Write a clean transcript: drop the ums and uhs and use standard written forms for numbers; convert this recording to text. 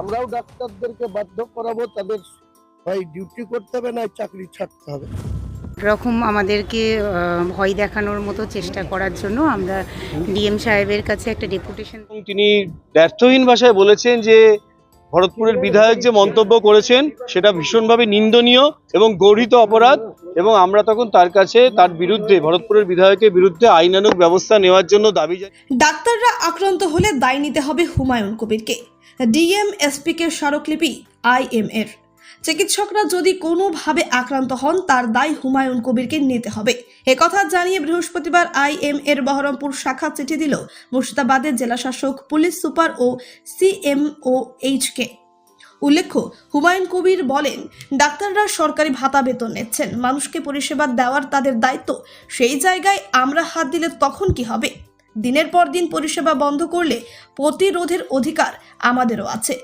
আমরাও ডাক্তারদেরকে বাধ্য করাবো, তাদের হয় ডিউটি করতে হবে না চাকরি ছাড়তে হবে। এরকম আমাদেরকে ভয় দেখানোর মতো চেষ্টা করার জন্য আমরা ডিএম সাহেবের কাছে একটা ডেপুটেশন। এবং তিনি ব্যর্থহীন ভাষায় বলেছেন যে ভরতপুরের বিধায়ক যে মন্তব্য করেছেন সেটা ভীষণভাবে নিন্দনীয় এবং গর্হিত অপরাধ, এবং আমরা তখন তার কাছে তার বিরুদ্ধে, ভরতপুরের বিধায়কের বিরুদ্ধে আইনানুগ ব্যবস্থা নেওয়ার জন্য দাবি জানাই। ডাক্তাররা আক্রান্ত হলে দায় নিতে হবে হুমায়ুন কবিরকে। ডিএম এসপিকে স্মারকলিপি আইএমএর। চিকিৎসকরা যদি কোনোভাবে আক্রান্ত হন তার দায় হুমায়ুন কবিরকে নিতে হবে। একথা জানিয়ে বৃহস্পতিবার আইএমএর বহরমপুর শাখা চিঠি দিল মুর্শিদাবাদের জেলাশাসক, পুলিশ সুপার ও সিএমওএইচকে। উল্লেখ্য, হুমায়ুন কবির বলেন, ডাক্তাররা সরকারি ভাতা বেতন নিচ্ছেন, মানুষকে পরিষেবা দেওয়ার তাদের দায়িত্ব। সেই জায়গায় আমরা হাত দিলে তখন কি হবে? দিনের পর দিন পরিষেবা বন্ধ করলে প্রতিরোধের অধিকার আমাদেরও আছে।